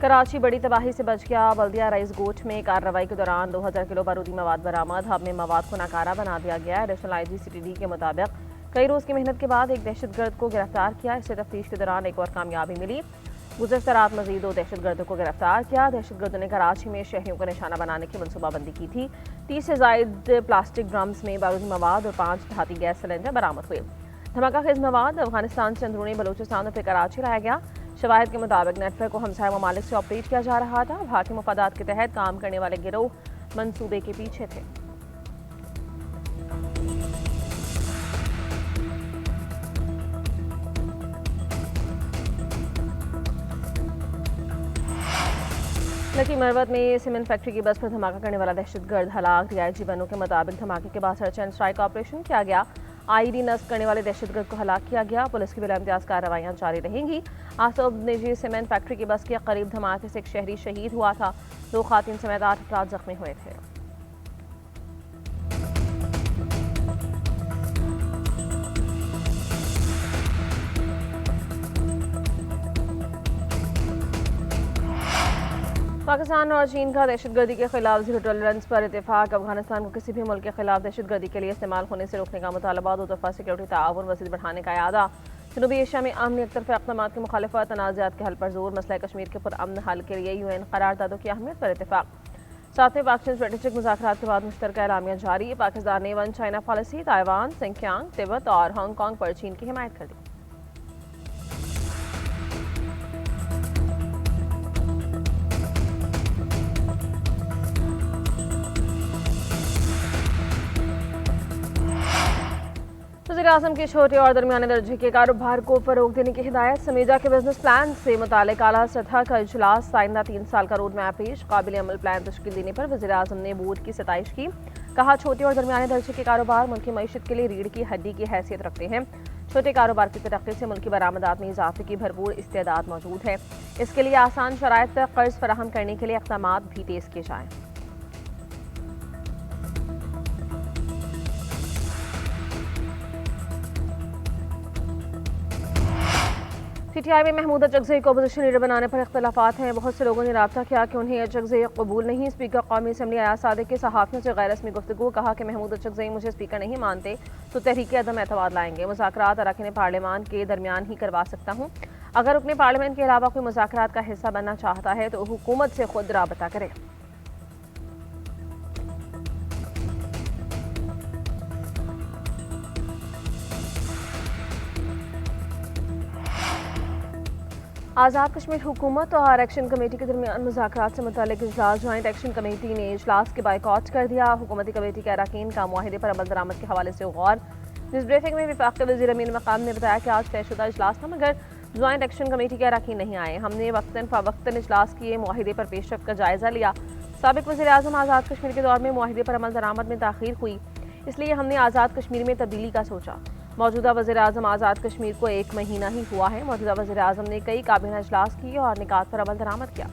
कराची बड़ी तबाही से बच गया। बल्दिया राइस गोट में कार्रवाई के दौरान 2000 किलो बारूदी मवाद बरामद। हब में मवाद को नाकारा बना दिया गया। एडिशनल IG CTD के मुताबिक कई रोज की मेहनत के बाद एक दहशतगर्द को गिरफ्तार किया। इससे तफ्तीश के दौरान एक और कामयाबी मिली। गुज़श्ता रात मजीद 2 दहशतगर्दों को गिरफ्तार किया। दहशतगर्दों ने कराची में शहरियों को निशाना बनाने की मनसूबाबंदी की थी। 30 से जायद प्लास्टिक ड्रम्स में बारूदी मवाद और 5 धाती गैस सिलेंडर बरामद हुए। धमाका खेज मवाद अफगानिस्तान से अंदरूनी बलूचिस्तान और फिर कराची लाया गया। शवाहिद के मुताबिक नेटवर्क को हमसाया ममालिक से ऑपरेट किया जा रहा था। भारतीय मुफादात के तहत काम करने वाले गिरोह मंसूबे के पीछे थे। लकी मरवत में सीमेंट फैक्ट्री की बस पर धमाका करने वाला दहशतगर्द हलाक। DIG बनों के मुताबिक धमाके के बाद सर्च एंड स्ट्राइक ऑपरेशन किया गया। IED नस्ब करने वाले दहशतगर्द को हलाक किया गया। पुलिस की बिला इम्तियाज कार्रवाइयां जारी रहेंगी। आसोब निजी सीमेंट फैक्ट्री की बस के करीब धमाके से एक शहरी शहीद हुआ था। 2 खातिन समेत 8 अफराद जख्मी हुए थे। पाकिस्तान और चीन का दहशतगर्दी के खिलाफ जीरो टॉलरेंस पर इत्तेफाक। अफगानिस्तान को किसी भी मुल्क के खिलाफ दहशतगर्दी के लिए इस्तेमाल होने से रोकने का मुतालबा। 2 तरफा सिक्योरिटी ताउन मज़ीद बढ़ाने का इरादा। जनूबी एशिया में अमन एकतरफ़ा इक़दामात की मुखालिफत। तनाज़ात के हल पर जोर। मसला कश्मीर के पुरअमन हल के लिए UN करारदादों की अहमियत पर इत्तेफाक। 7वें पाक-चीन स्ट्रेटेजिक मुज़ाकरात के बाद मुश्तरका एलामिया जारी। पाकिस्तान ने 1 China policy, Taiwan, Sinkiang, Tibet और हांगकांग पर चीन की हिमायत कर दी। वज़ीर-ए-आज़म के छोटे और दरमियाने दर्जे के कारोबार को फ़रोग़ देने की हिदायत। समीजा के बिजनेस प्लान से मुतालिक आला सतह का इजलास। आइंदा 3 साल का रोड मैप पेश। काबिल अमल प्लान तश्कील देने पर वज़ीर-ए-आज़म ने बोर्ड की सताइश की। कहा, छोटे और दरमियाने दर्जे के कारोबार मुल्क की मईशत के लिए रीढ़ की हड्डी की हैसियत रखते हैं। छोटे कारोबार की तरक्की से मुल्क की बरामदात में इजाफे की भरपूर इस्तेदाद मौजूद है। इसके लिए आसान शराइत पर कर्ज फराहम करने के लिए इक़दामात भी तेज़ किए जाएँ। PTI में महमूद अचकज़ई को अपोजिशन लीडर बनाने पर इख्तलाफात हैं। बहुत से लोगों ने राब्ता किया कि उन्हें अचकज़ई कबूल नहीं। स्पीकर कौमी असम्बली अयाज सादिक के सहाफ़ियों से गैर रस्मी गुफ्तगू। कहा कि महमूद अचकज़ई मुझे स्पीकर नहीं मानते तो तहरीक अदम एतमाद लाएंगे। मुज़ाकरात अरकान पार्लियामान के दरमियान ही करवा सकता हूँ। अगर रुकने पार्लियामेंट के अलावा कोई मुज़ाकरात का हिस्सा बनना चाहता है तो हुकूमत से खुद राबता करे। आज़ाद कश्मीर हुकूमत और एक्शन कमेटी के दरमियान मुज़ाकरात से मुताल्लिक़ इजलास। जॉइंट एक्शन कमेटी ने इजलास के बाइकॉट कर दिया। हुकूमती कमेटी के अरकान का मुआहिदे पर अमल दरामद के हवाले से गौर। न्यूज़ ब्रीफिंग में वफाक़ी वज़ीर अमीन मकाम ने बताया कि आज तयशुदा इजलास था मगर जॉइंट एक्शन कमेटी के अरकान नहीं आए। हमने वक्तन फ़वक्तन इजलास किए, मुआहिदे पर पेशरफ़्त का जायज़ा लिया। साबिक़ वज़ीर-ए-आज़म आज़ाद कश्मीर के दौर में मुआहिदे पर अमल दरामद में ताख़ीर हुई, इसलिए हमने आज़ाद कश्मीर में तब्दीली का सोचा। मौजूदा वज़ीर-ए-आज़म आज़ाद कश्मीर को 1 महीना ही हुआ है। मौजूदा वज़ीर-ए-आज़म ने कई काबीना इजलास किए और निकात पर अमल दरामद किया।